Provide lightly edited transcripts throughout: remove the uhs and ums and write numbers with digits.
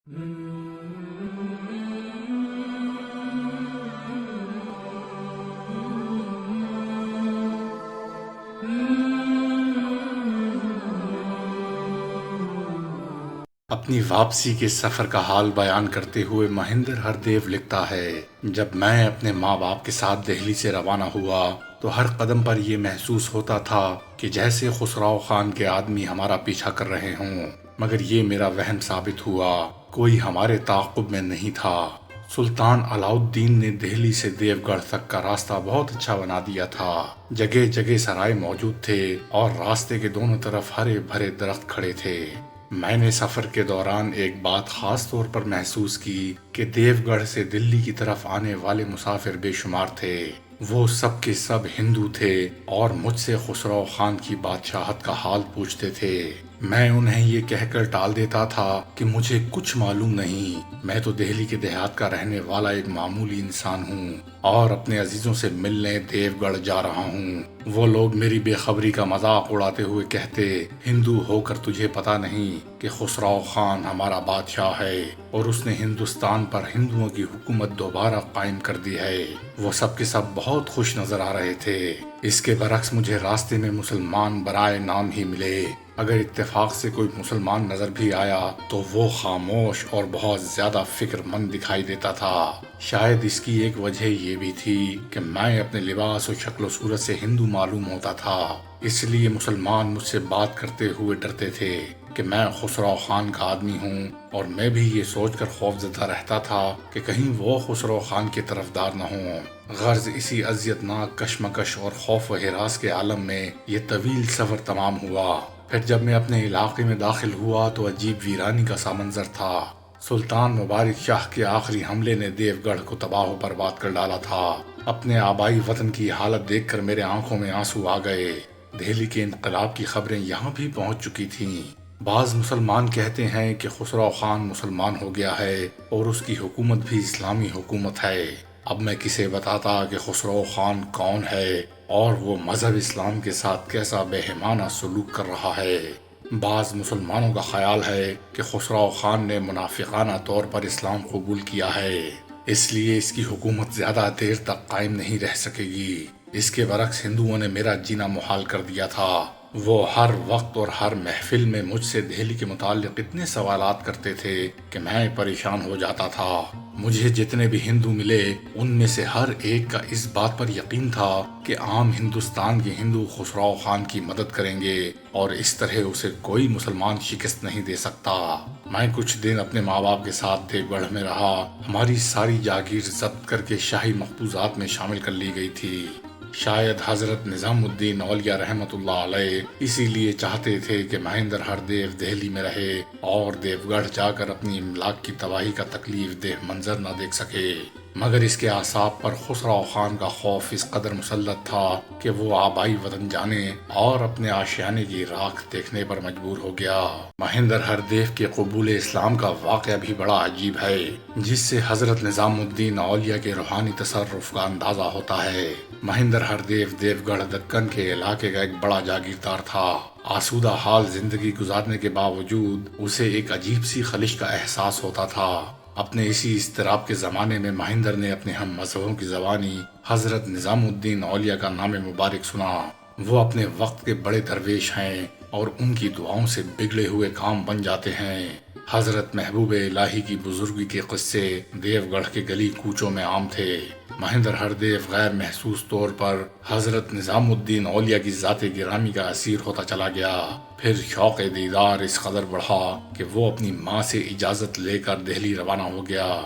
اپنی واپسی کے سفر کا حال بیان کرتے ہوئے مہندر ہردیو لکھتا ہے، جب میں اپنے ماں باپ کے ساتھ دہلی سے روانہ ہوا تو ہر قدم پر یہ محسوس ہوتا تھا کہ جیسے خسرو خان کے آدمی ہمارا پیچھا کر رہے ہوں، مگر یہ میرا وہم ثابت ہوا، کوئی ہمارے تعاقب میں نہیں تھا۔ سلطان علاؤ الدین نے دہلی سے دیو گڑھ تک کا راستہ بہت اچھا بنا دیا تھا۔ جگہ جگہ سرائے موجود تھے اور راستے کے دونوں طرف ہرے بھرے درخت کھڑے تھے۔ میں نے سفر کے دوران ایک بات خاص طور پر محسوس کی کہ دیو گڑھ سے دلی کی طرف آنے والے مسافر بے شمار تھے۔ وہ سب کے سب ہندو تھے اور مجھ سے خسرو خان کی بادشاہت کا حال پوچھتے تھے۔ میں انہیں یہ کہہ کر ٹال دیتا تھا کہ مجھے کچھ معلوم نہیں، میں تو دہلی کے دیہات کا رہنے والا ایک معمولی انسان ہوں اور اپنے عزیزوں سے ملنے دیو گڑھ جا رہا ہوں۔ وہ لوگ میری بے خبری کا مذاق اڑاتے ہوئے کہتے، ہندو ہو کر تجھے پتا نہیں کہ خسرو خان ہمارا بادشاہ ہے اور اس نے ہندوستان پر ہندوؤں کی حکومت دوبارہ قائم کر دی ہے۔ وہ سب کے سب بہت خوش نظر آ رہے تھے۔ اس کے برعکس مجھے راستے میں مسلمان برائے نام ہی ملے۔ اگر اتفاق سے کوئی مسلمان نظر بھی آیا تو وہ خاموش اور بہت زیادہ فکر مند دکھائی دیتا تھا۔ شاید اس کی ایک وجہ یہ بھی تھی کہ میں اپنے لباس و شکل و صورت سے ہندو معلوم ہوتا تھا، اس لیے مسلمان مجھ سے بات کرتے ہوئے ڈرتے تھے کہ میں خسرو خان کا آدمی ہوں، اور میں بھی یہ سوچ کر خوفزدہ رہتا تھا کہ کہیں وہ خسرو خان کے طرفدار نہ ہوں۔ غرض اسی اذیت ناک کشمکش اور خوف و ہراس کے عالم میں یہ طویل سفر تمام ہوا۔ پھر جب میں اپنے علاقے میں داخل ہوا تو عجیب ویرانی کا سا منظر تھا۔ سلطان مبارک شاہ کے آخری حملے نے دیو گڑھ کو تباہ و برباد کر ڈالا تھا۔ اپنے آبائی وطن کی حالت دیکھ کر میرے آنکھوں میں آنسو آ گئے۔ دہلی کے انقلاب کی خبریں یہاں بھی پہنچ چکی تھیں۔ بعض مسلمان کہتے ہیں کہ خسرو خان مسلمان ہو گیا ہے اور اس کی حکومت بھی اسلامی حکومت ہے۔ اب میں کسے بتاتا کہ خسرو خان کون ہے اور وہ مذہب اسلام کے ساتھ کیسا بےایمانہ سلوک کر رہا ہے۔ بعض مسلمانوں کا خیال ہے کہ خسرو خان نے منافقانہ طور پر اسلام قبول کیا ہے، اس لیے اس کی حکومت زیادہ دیر تک قائم نہیں رہ سکے گی۔ اس کے برعکس ہندوؤں نے میرا جینا محال کر دیا تھا۔ وہ ہر وقت اور ہر محفل میں مجھ سے دہلی کے متعلق اتنے سوالات کرتے تھے کہ میں پریشان ہو جاتا تھا۔ مجھے جتنے بھی ہندو ملے ان میں سے ہر ایک کا اس بات پر یقین تھا کہ عام ہندوستان کے ہندو خسرو خان کی مدد کریں گے اور اس طرح اسے کوئی مسلمان شکست نہیں دے سکتا۔ میں کچھ دن اپنے ماں باپ کے ساتھ دیو گڑھ میں رہا۔ ہماری ساری جاگیر ضبط کر کے شاہی مقبوضات میں شامل کر لی گئی تھی۔ شاید حضرت نظام الدین اولیاء رحمت اللہ علیہ اسی لیے چاہتے تھے کہ مہندر ہردیو دہلی میں رہے اور دیو گڑھ جا کر اپنی املاک کی تباہی کا تکلیف دہ منظر نہ دیکھ سکے، مگر اس کے اعصاب پر خسرو خان کا خوف اس قدر مسلط تھا کہ وہ آبائی وطن جانے اور اپنے آشیانے کی راکھ دیکھنے پر مجبور ہو گیا۔ مہندر ہردیو کے قبول اسلام کا واقعہ بھی بڑا عجیب ہے، جس سے حضرت نظام الدین اولیاء کے روحانی تصرف کا اندازہ ہوتا ہے۔ مہندر ہردیو دیو گڑھ دکن کے علاقے کا ایک بڑا جاگیردار تھا۔ آسودہ حال زندگی گزارنے کے باوجود اسے ایک عجیب سی خلش کا احساس ہوتا تھا۔ اپنے اسی اضطراب کے زمانے میں مہندر نے اپنے ہم مذہبوں کی زبانی حضرت نظام الدین اولیاء کا نام مبارک سنا۔ وہ اپنے وقت کے بڑے درویش ہیں اور ان کی دعاؤں سے بگڑے ہوئے کام بن جاتے ہیں۔ حضرت محبوب الہی کی بزرگی کے قصے دیو گڑھ کے گلی کوچوں میں عام تھے۔ مہندر ہردیو غیر محسوس طور پر حضرت نظام الدین اولیاء کی ذات گرامی کا اسیر ہوتا چلا گیا۔ پھر شوق دیدار اس قدر بڑھا کہ وہ اپنی ماں سے اجازت لے کر دہلی روانہ ہو گیا۔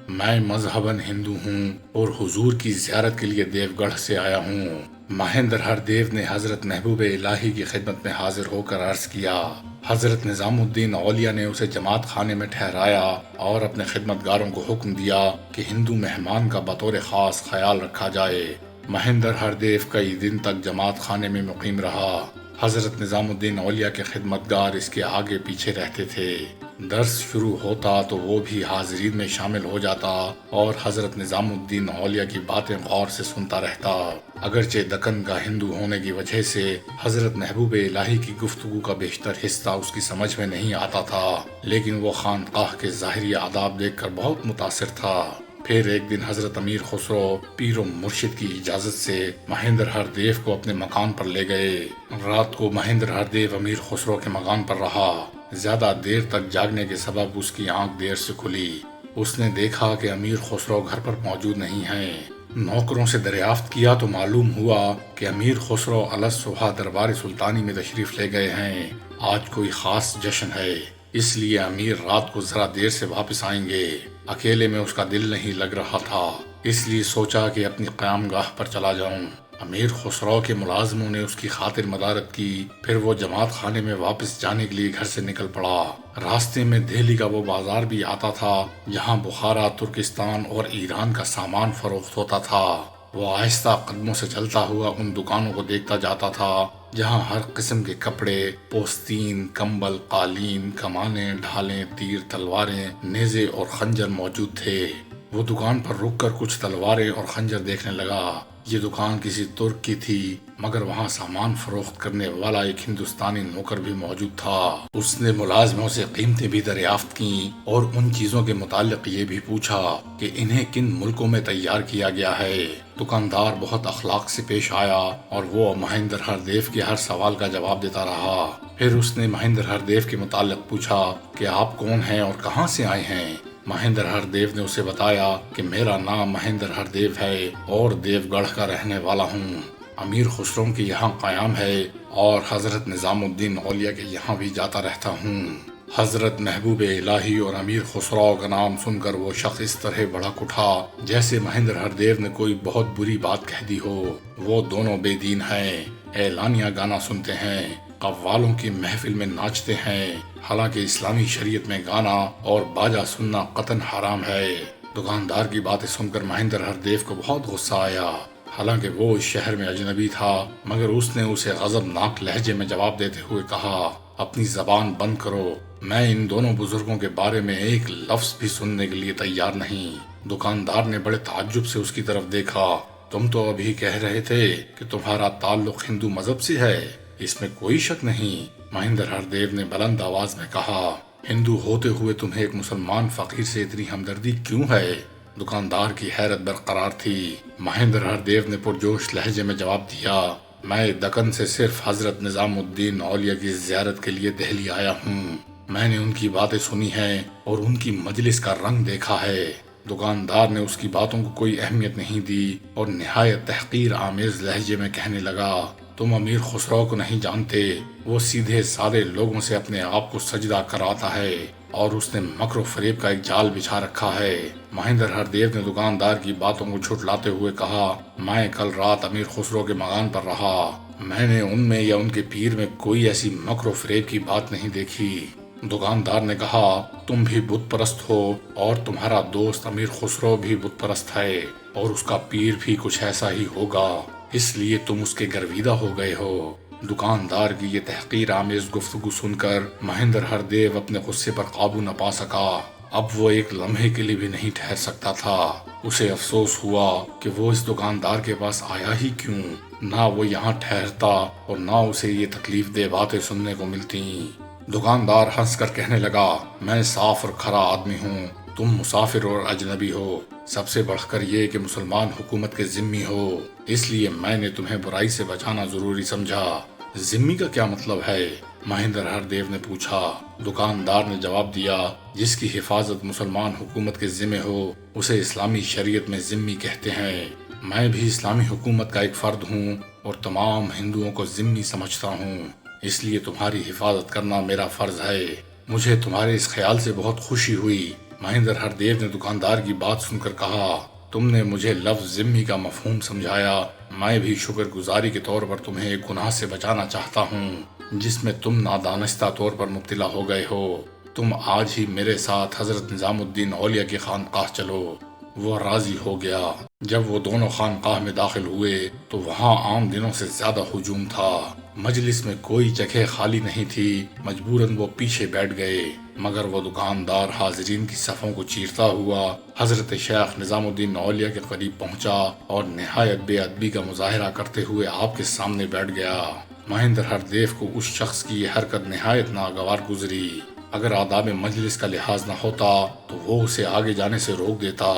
میں مذہباً ہندو ہوں اور حضور کی زیارت کے لیے دیو گڑھ سے آیا ہوں۔ مہندر ہردیو نے حضرت محبوب الہی کی خدمت میں حاضر ہو کر عرض کیا۔ حضرت نظام الدین اولیاء نے اسے جماعت خانے میں ٹھہرایا اور اپنے خدمتگاروں کو حکم دیا کہ ہندو مہمان کا بطور خاص خیال رکھا جائے۔ مہندر ہردیو کئی دن تک جماعت خانے میں مقیم رہا۔ حضرت نظام الدین اولیاء کے خدمتگار اس کے آگے پیچھے رہتے تھے۔ درس شروع ہوتا تو وہ بھی حاضرین میں شامل ہو جاتا اور حضرت نظام الدین اولیاء کی باتیں غور سے سنتا رہتا۔ اگرچہ دکن کا ہندو ہونے کی وجہ سے حضرت محبوب الہی کی گفتگو کا بیشتر حصہ اس کی سمجھ میں نہیں آتا تھا، لیکن وہ خانقاہ کے ظاہری آداب دیکھ کر بہت متاثر تھا۔ پھر ایک دن حضرت امیر خسرو پیر و مرشد کی اجازت سے مہیندر ہر دیو کو اپنے مکان پر لے گئے۔ رات کو مہیندر ہر دیو امیر خسرو کے مکان پر رہا۔ زیادہ دیر تک جاگنے کے سبب اس کی آنکھ دیر سے کھلی۔ اس نے دیکھا کہ امیر خسرو گھر پر موجود نہیں ہیں۔ نوکروں سے دریافت کیا تو معلوم ہوا کہ امیر خسرو الصبح دربار سلطانی میں تشریف لے گئے ہیں۔ آج کوئی خاص جشن ہے، اس لیے امیر رات کو ذرا دیر سے واپس آئیں گے۔ اکیلے میں اس کا دل نہیں لگ رہا تھا، اس لیے سوچا کہ اپنی قیام گاہ پر چلا جاؤں۔ امیر خسرو کے ملازموں نے اس کی خاطر مدارت کی، پھر وہ جماعت خانے میں واپس جانے کے لیے گھر سے نکل پڑا۔ راستے میں دہلی کا وہ بازار بھی آتا تھا جہاں بخارا، ترکستان اور ایران کا سامان فروخت ہوتا تھا۔ وہ آہستہ قدموں سے چلتا ہوا ان دکانوں کو دیکھتا جاتا تھا جہاں ہر قسم کے کپڑے، پوستین، کمبل، قالین، کمانیں، ڈھالیں، تیر، تلواریں، نیزے اور خنجر موجود تھے۔ وہ دکان پر رک کر کچھ تلواریں اور خنجر دیکھنے لگا۔ یہ دکان کسی ترک کی تھی، مگر وہاں سامان فروخت کرنے والا ایک ہندوستانی نوکر بھی موجود تھا۔ اس نے ملازموں سے قیمتیں بھی دریافت کیں اور ان چیزوں کے متعلق یہ بھی پوچھا کہ انہیں کن ملکوں میں تیار کیا گیا ہے۔ دکاندار بہت اخلاق سے پیش آیا اور وہ مہیندر ہر دیو کے ہر سوال کا جواب دیتا رہا۔ پھر اس نے مہیندر ہر دیو کے متعلق پوچھا کہ آپ کون ہیں اور کہاں سے آئے ہیں۔ مہیندر ہر دیو نے اسے بتایا کہ میرا نام مہیندر ہر دیو ہے اور دیو گڑھ کا رہنے والا ہوں۔ امیر خسرو کے یہاں قیام ہے اور حضرت نظام الدین اولیاء کے یہاں بھی جاتا رہتا ہوں۔ حضرت محبوب الہی اور امیر خسرو کا نام سن کر وہ شخص اس طرح بھڑک اٹھا جیسے مہیندر ہر دیو نے کوئی بہت بری بات کہہ دی ہو۔ وہ دونوں بے دین ہیں، اعلانیہ گانا سنتے ہیں، قوالوں کی محفل میں ناچتے ہیں، حالانکہ اسلامی شریعت میں گانا اور باجا سننا قطعاً حرام ہے۔ دکاندار کی باتیں سن کر مہیندر ہر دیو کو بہت غصہ آیا۔ حالانکہ وہ اس شہر میں اجنبی تھا، مگر اس نے اسے غضبناک لہجے میں جواب دیتے ہوئے کہا، اپنی زبان بند کرو، میں ان دونوں بزرگوں کے بارے میں ایک لفظ بھی سننے کے لیے تیار نہیں۔ دکاندار نے بڑے تعجب سے اس کی طرف دیکھا۔ تم تو ابھی کہہ رہے تھے کہ تمہارا تعلق ہندو مذہب سے ہے، اس میں کوئی شک نہیں۔ مہیندر ہر دیو نے بلند آواز میں کہا، ہندو ہوتے ہوئے تمہیں ایک مسلمان فقیر سے اتنی ہمدردی کیوں ہے؟ دکاندار کی حیرت برقرار تھی۔ مہیندر ہر دیو نے پرجوش لہجے میں جواب دیا، میں دکن سے صرف حضرت نظام الدین اولیاء کی زیارت کے لیے دہلی آیا ہوں۔ میں نے ان کی باتیں سنی ہیں اور ان کی مجلس کا رنگ دیکھا ہے۔ دکاندار نے اس کی باتوں کو کوئی اہمیت نہیں دی اور نہایت تحقیر آمیز لہجے میں کہنے لگا، تم امیر خسرو کو نہیں جانتے، وہ سیدھے سادے لوگوں سے اپنے آپ کو سجدہ کراتا ہے اور اس نے مکر و فریب کا ایک جال بچھا رکھا ہے۔ مہیندر ہر دیو نے دکاندار کی باتوں کو جھٹلاتے ہوئے کہا، میں کل رات امیر خسرو کے مکان پر رہا، میں نے ان میں یا ان کے پیر میں کوئی ایسی مکر و فریب کی بات نہیں دیکھی۔ دکاندار نے کہا، تم بھی بت پرست ہو اور تمہارا دوست امیر خسرو بھی بت پرست ہے اور اس کا پیر بھی کچھ ایسا ہی ہوگا، اس لیے تم اس کے گرویدہ ہو گئے ہو۔ دکاندار کی یہ تحقیر آمیز گفتگو سن کر مہیندر ہر دیو اپنے غصے پر قابو نہ پا سکا۔ اب وہ ایک لمحے کے لیے بھی نہیں ٹھہر سکتا تھا۔ اسے افسوس ہوا کہ وہ اس دکاندار کے پاس آیا ہی کیوں، نہ وہ یہاں ٹھہرتا اور نہ اسے یہ تکلیف دہ باتیں سننے کو ملتی۔ دکاندار ہنس کر کہنے لگا، میں صاف اور کھرا آدمی ہوں، تم مسافر اور اجنبی ہو، سب سے بڑھ کر یہ کہ مسلمان حکومت کے ذمہ ہو، اس لیے میں نے تمہیں برائی سے بچانا ضروری سمجھا۔ ذمہ کا کیا مطلب ہے؟ مہیندر ہر دیو نے پوچھا۔ دکاندار نے جواب دیا، جس کی حفاظت مسلمان حکومت کے ذمہ ہو اسے اسلامی شریعت میں ذمہ کہتے ہیں۔ میں بھی اسلامی حکومت کا ایک فرد ہوں اور تمام ہندوؤں کو ذمہ سمجھتا ہوں، اس لیے تمہاری حفاظت کرنا میرا فرض ہے۔ مجھے تمہارے اس خیال سے بہت خوشی ہوئی۔ مہیندر ہر دیو نے دکاندار کی بات سن کر کہا، تم نے مجھے لفظ ذمہ کا مفہوم سمجھایا، میں بھی شکر گزاری کے طور پر تمہیں ایک گناہ سے بچانا چاہتا ہوں جس میں تم نادانستہ طور پر مبتلا ہو گئے ہو۔ تم آج ہی میرے ساتھ حضرت نظام الدین اولیاء کی خانقاہ چلو۔ وہ راضی ہو گیا۔ جب وہ دونوں خانقاہ میں داخل ہوئے تو وہاں عام دنوں سے زیادہ ہجوم تھا۔ مجلس میں کوئی جگہ خالی نہیں تھی، مجبوراً وہ پیچھے بیٹھ گئے، مگر وہ دکاندار حاضرین کی صفوں کو چیرتا ہوا حضرت شیخ نظام الدین اولیاء کے قریب پہنچا اور نہایت بے ادبی کا مظاہرہ کرتے ہوئے آپ کے سامنے بیٹھ گیا۔ مہندر ہردیو کو اس شخص کی یہ حرکت نہایت ناگوار گزری۔ اگر آداب مجلس کا لحاظ نہ ہوتا تو وہ اسے آگے جانے سے روک دیتا،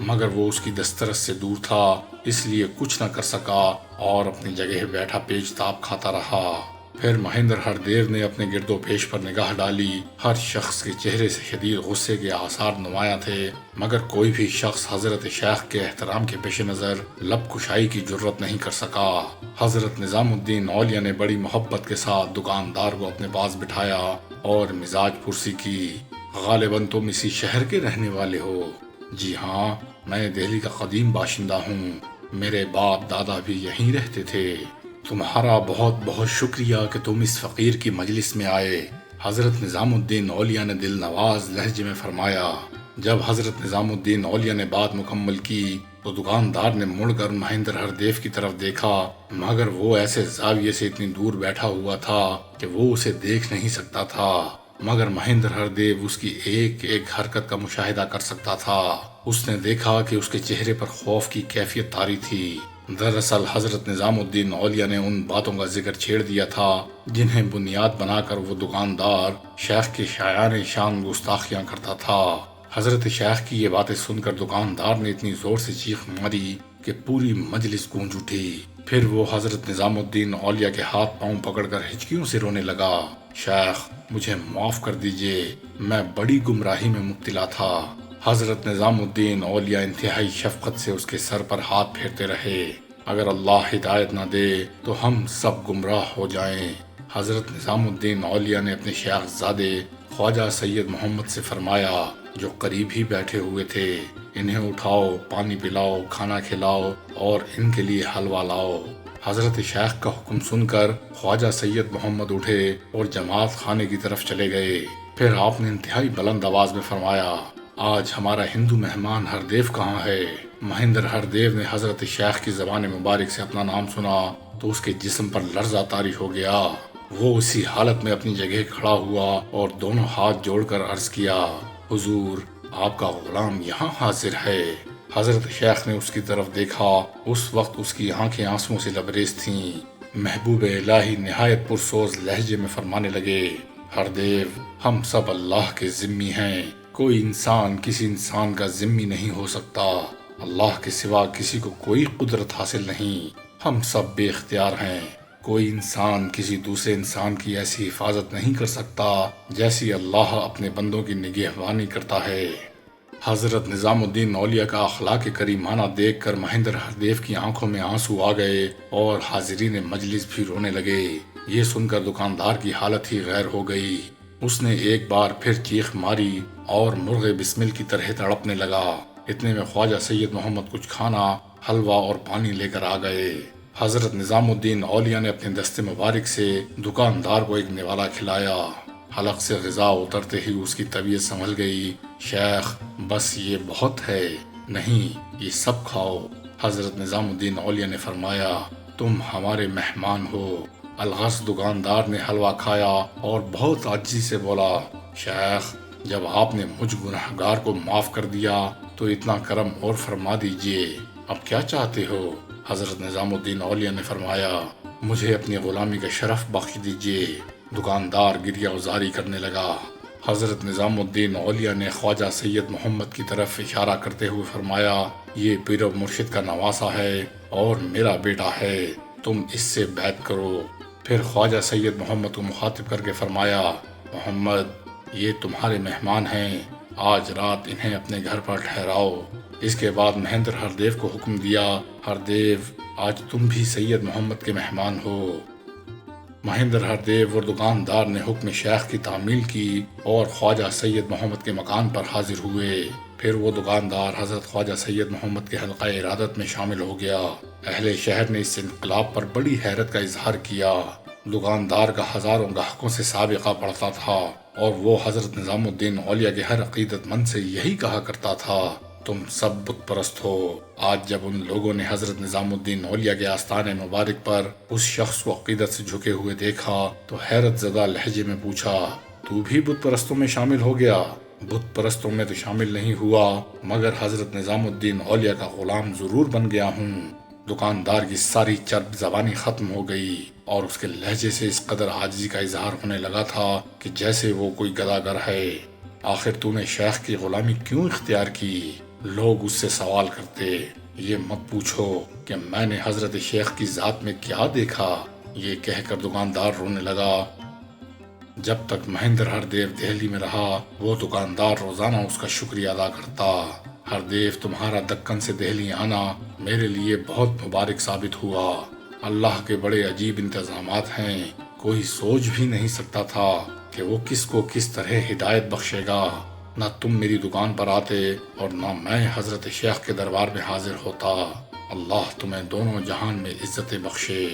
مگر وہ اس کی دسترس سے دور تھا، اس لیے کچھ نہ کر سکا اور اپنی جگہ بیٹھا پیچ تاپ کھاتا رہا۔ پھر مہندر ہردیو نے اپنے گرد و پیش پر نگاہ ڈالی۔ ہر شخص کے چہرے سے شدید غصے کے آثار نمایاں تھے، مگر کوئی بھی شخص حضرت شیخ کے احترام کے پیش نظر لب کشائی کی جرت نہیں کر سکا۔ حضرت نظام الدین اولیاء نے بڑی محبت کے ساتھ دکاندار کو اپنے پاس بٹھایا اور مزاج پرسی کی۔ غالباً تم اسی شہر کے رہنے والے ہو؟ جی ہاں، میں دہلی کا قدیم باشندہ ہوں، میرے باپ دادا بھی یہیں رہتے تھے۔ تمہارا بہت بہت شکریہ کہ تم اس فقیر کی مجلس میں آئے، حضرت نظام الدین اولیاء نے دل نواز لہجے میں فرمایا۔ جب حضرت نظام الدین اولیاء نے بات مکمل کی تو دکاندار نے مڑ کر مہندر ہردیو کی طرف دیکھا، مگر وہ ایسے زاویے سے اتنی دور بیٹھا ہوا تھا کہ وہ اسے دیکھ نہیں سکتا تھا، مگر مہندر ہردیو اس کی ایک ایک حرکت کا مشاہدہ کر سکتا تھا۔ اس نے دیکھا کہ اس کے چہرے پر خوف کی کیفیت طاری تھی۔ دراصل حضرت نظام الدین اولیاء نے ان باتوں کا ذکر چھیڑ دیا تھا جنہیں بنیاد بنا کر وہ دکاندار شیخ کے شایان شان گستاخیاں کرتا تھا۔ حضرت شیخ کی یہ باتیں سن کر دکاندار نے اتنی زور سے چیخ ماری کہ پوری مجلس گونج اٹھی۔ پھر وہ حضرت نظام الدین اولیاء کے ہاتھ پاؤں پکڑ کر ہچکیوں سے رونے لگا۔ شیخ، مجھے معاف کر دیجئے، میں بڑی گمراہی میں مبتلا تھا۔ حضرت نظام الدین اولیاء انتہائی شفقت سے اس کے سر پر ہاتھ پھیرتے رہے۔ اگر اللہ ہدایت نہ دے تو ہم سب گمراہ ہو جائیں۔ حضرت نظام الدین اولیاء نے اپنے شیخ زادے خواجہ سید محمد سے فرمایا، جو قریب ہی بیٹھے ہوئے تھے، انہیں اٹھاؤ، پانی پلاؤ، کھانا کھلاؤ اور ان کے لیے حلوہ لاؤ۔ حضرت شیخ کا حکم سن کر خواجہ سید محمد اٹھے اور جماعت خانے کی طرف چلے گئے۔ پھر آپ نے انتہائی بلند آواز میں فرمایا، آج ہمارا ہندو مہمان ہردیو کہاں ہے؟ مہندر ہردیو نے حضرت شیخ کی زبان مبارک سے اپنا نام سنا تو اس کے جسم پر لرزہ طاری ہو گیا۔ وہ اسی حالت میں اپنی جگہ کھڑا ہوا اور دونوں ہاتھ جوڑ کر عرض کیا، حضور، آپ کا غلام یہاں حاضر ہے۔ حضرت شیخ نے اس کی طرف دیکھا، اس وقت اس کی آنکھیں آنسوؤں سے لبریز تھیں۔ محبوب الہی نہایت پرسوز لہجے میں فرمانے لگے، ہردیو، ہم سب اللہ کے ذمی ہیں، کوئی انسان کسی انسان کا ذمی نہیں ہو سکتا، اللہ کے سوا کسی کو کوئی قدرت حاصل نہیں، ہم سب بے اختیار ہیں، کوئی انسان کسی دوسرے انسان کی ایسی حفاظت نہیں کر سکتا جیسی اللہ اپنے بندوں کی نگہبانی کرتا ہے۔ حضرت نظام الدین اولیاء کا اخلاق کریمانہ دیکھ کر مہندر ہردیو کی آنکھوں میں آنسو آ گئے اور حاضرین مجلس بھی رونے لگے۔ یہ سن کر دکاندار کی حالت ہی غیر ہو گئی۔ اس نے ایک بار پھر چیخ ماری اور مرغ بسمل کی طرح تڑپنے لگا۔ اتنے میں خواجہ سید محمد کچھ کھانا، حلوہ اور پانی لے کر آ گئے۔ حضرت نظام الدین اولیاء نے اپنے دست مبارک سے دکاندار کو ایک نوالا کھلایا۔ حلق سے غذا اترتے ہی اس کی طبیعت سنبھل گئی۔ شیخ، بس یہ بہت ہے، نہیں، یہ سب کھاؤ۔ حضرت نظام الدین اولیاء نے فرمایا، تم ہمارے مہمان ہو۔ الغرض دکاندار نے حلوہ کھایا اور بہت عاجزی سے بولا، شیخ، جب آپ نے مجھ گنہگار کو معاف کر دیا تو اتنا کرم اور فرما دیجئے، اب کیا چاہتے ہو؟ حضرت نظام الدین اولیاء نے فرمایا، مجھے اپنی غلامی کا شرف بخش دیجئے۔ دکاندار گریہ وزاری کرنے لگا۔ حضرت نظام الدین اولیاء نے خواجہ سید محمد کی طرف اشارہ کرتے ہوئے فرمایا، یہ پیر و مرشد کا نواسہ ہے اور میرا بیٹا ہے، تم اس سے بیعت کرو۔ پھر خواجہ سید محمد کو مخاطب کر کے فرمایا، محمد، یہ تمہارے مہمان ہیں، آج رات انہیں اپنے گھر پر ٹھہراؤ۔ اس کے بعد مہندر ہردیو کو حکم دیا، ہردیو، آج تم بھی سید محمد کے مہمان ہو۔ مہندر ہردیو اور دکاندار نے حکم شیخ کی تعمیل کی اور خواجہ سید محمد کے مکان پر حاضر ہوئے۔ پھر وہ دکاندار حضرت خواجہ سید محمد کے حلقہ ارادت میں شامل ہو گیا۔ اہل شہر نے اس انقلاب پر بڑی حیرت کا اظہار کیا۔ دکاندار کا ہزاروں گاہکوں سے سابقہ پڑتا تھا اور وہ حضرت نظام الدین اولیاء کے ہر عقیدت مند سے یہی کہا کرتا تھا، تم سب بت پرست ہو۔ آج جب ان لوگوں نے حضرت نظام الدین اولیاء کے آستان مبارک پر اس شخص کو عقیدت سے جھکے ہوئے دیکھا تو حیرت زدہ لہجے میں پوچھا، تو بھی بت پرستوں میں شامل ہو گیا؟ بت پرستوں میں تو شامل نہیں ہوا، مگر حضرت نظام الدین اولیاء کا غلام ضرور بن گیا ہوں۔ دکاندار کی ساری چرب زبانی ختم ہو گئی اور اس کے لہجے سے اس قدر عاجزی کا اظہار ہونے لگا تھا کہ جیسے وہ کوئی گداگر ہے۔ آخر تو نے شیخ کی غلامی کیوں اختیار کی؟ لوگ اس سے سوال کرتے، یہ مت پوچھو کہ میں نے حضرت شیخ کی ذات میں کیا دیکھا۔ یہ کہہ کر دکاندار رونے لگا۔ جب تک مہندر ہردیو دہلی میں رہا وہ دکاندار روزانہ اس کا شکریہ ادا کرتا۔ ہردیو، تمہارا دکن سے دہلی آنا میرے لیے بہت مبارک ثابت ہوا۔ اللہ کے بڑے عجیب انتظامات ہیں، کوئی سوچ بھی نہیں سکتا تھا کہ وہ کس کو کس طرح ہدایت بخشے گا۔ نہ تم میری دکان پر آتے اور نہ میں حضرت شیخ کے دربار میں حاضر ہوتا۔ اللہ تمہیں دونوں جہان میں عزت بخشے۔